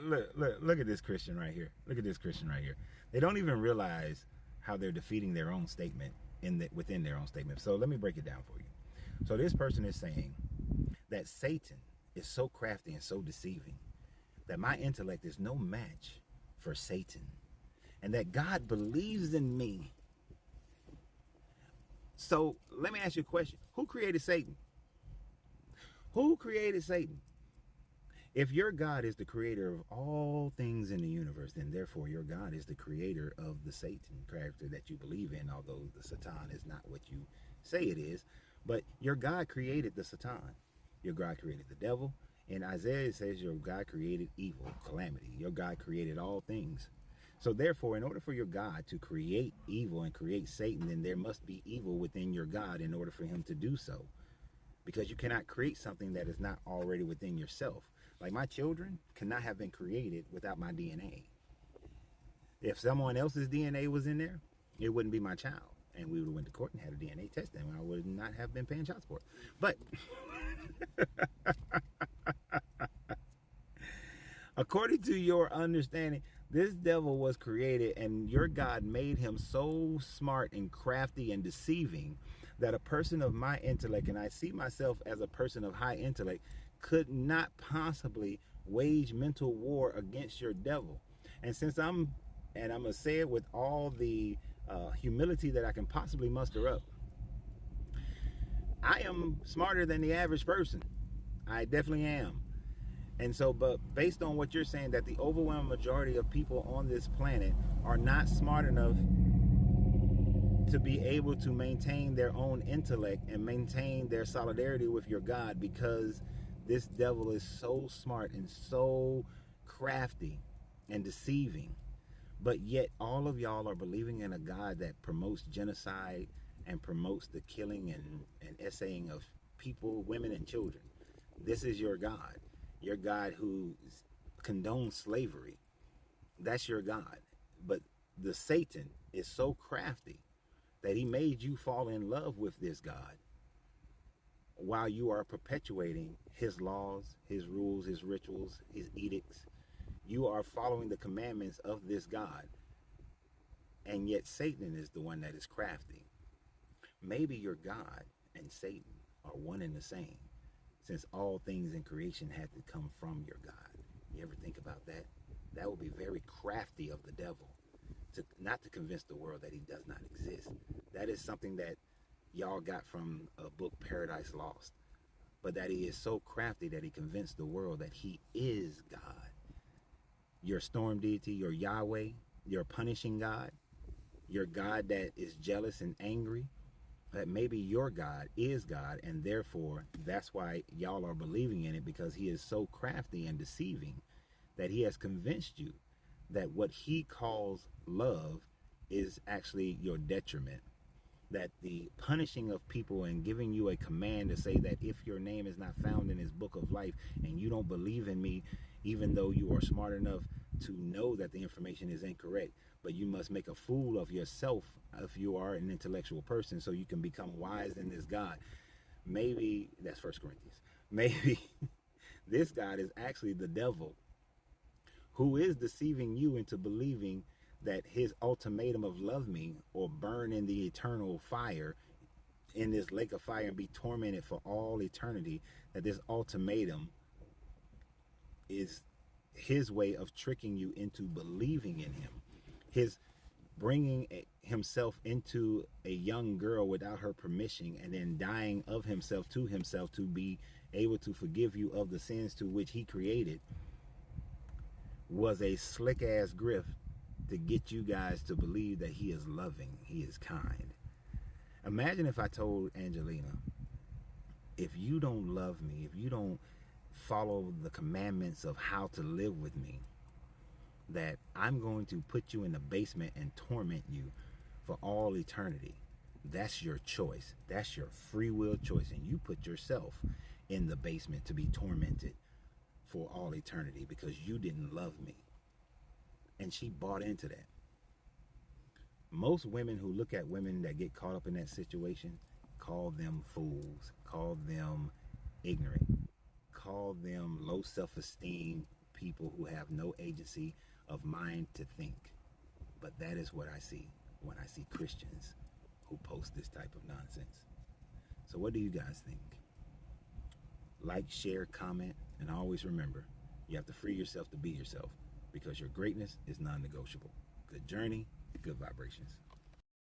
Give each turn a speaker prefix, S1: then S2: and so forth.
S1: look at this Christian right here. Look at this Christian right here. They don't even realize how they're defeating their own statement within their own statement. So let me break it down for you. So this person is saying that Satan is so crafty and so deceiving that my intellect is no match for Satan, and that God believes in me. So let me ask you a question. Who created Satan? Who created Satan? If your God is the creator of all things in the universe, then therefore your God is the creator of the Satan character that you believe in, although the Satan is not what you say it is. But your God created the Satan. Your God created the devil. In Isaiah, it says your God created evil, calamity. Your God created all things. So therefore, in order for your God to create evil and create Satan, then there must be evil within your God in order for him to do so. Because you cannot create something that is not already within yourself. Like my children cannot have been created without my DNA. If someone else's DNA was in there, it wouldn't be my child. And we would have went to court and had a DNA test, and I would not have been paying child support. But according to your understanding, this devil was created, and your God made him so smart and crafty and deceiving that a person of my intellect, and I see myself as a person of high intellect, could not possibly wage mental war against your devil. And I'm going to say it with all the humility that I can possibly muster up, I am smarter than the average person. I definitely am. And so, but based on what you're saying, that the overwhelming majority of people on this planet are not smart enough to be able to maintain their own intellect and maintain their solidarity with your God, because this devil is so smart and so crafty and deceiving. But yet all of y'all are believing in a God that promotes genocide and promotes the killing and essaying of people, women, and children. This is your God. Your God who condones slavery. That's your God. But the Satan is so crafty that he made you fall in love with this God while you are perpetuating his laws, his rules, his rituals, his edicts. You are following the commandments of this God. And yet Satan is the one that is crafty. Maybe your God and Satan are one and the same, since all things in creation had to come from your God. You ever think about that? That would be very crafty of the devil, not to convince the world that he does not exist. That is something that y'all got from a book, Paradise Lost. But that he is so crafty that he convinced the world that he is God. Your storm deity, your Yahweh, your punishing God, your God that is jealous and angry, that maybe your God is God, and therefore that's why y'all are believing in it, because he is so crafty and deceiving that he has convinced you that what he calls love is actually your detriment. That the punishing of people and giving you a command to say that if your name is not found in his book of life and you don't believe in me, even though you are smart enough to know that the information is incorrect, but you must make a fool of yourself if you are an intellectual person so you can become wise in this God. Maybe that's First Corinthians. Maybe this God is actually the devil, who is deceiving you into believing that his ultimatum of love me or burn in the eternal fire, in this lake of fire, and be tormented for all eternity, that this ultimatum is his way of tricking you into believing in him. His bringing himself into a young girl without her permission, and then dying of himself to be able to forgive you of the sins to which he created, was a slick ass grift to get you guys to believe that he is loving, he is kind. Imagine if I told Angelina, if you don't love me, if you don't follow the commandments of how to live with me, that I'm going to put you in the basement and torment you for all eternity. That's your choice. That's your free will choice. And you put yourself in the basement to be tormented for all eternity because you didn't love me. And she bought into that. Most women who look at women that get caught up in that situation call them fools, call them ignorant, call them low self-esteem people who have no agency of mind to think. But that is what I see when I see Christians who post this type of nonsense. So what do you guys think? Like, share, comment, and always remember, you have to free yourself to be yourself, because your greatness is non-negotiable. Good journey, good vibrations.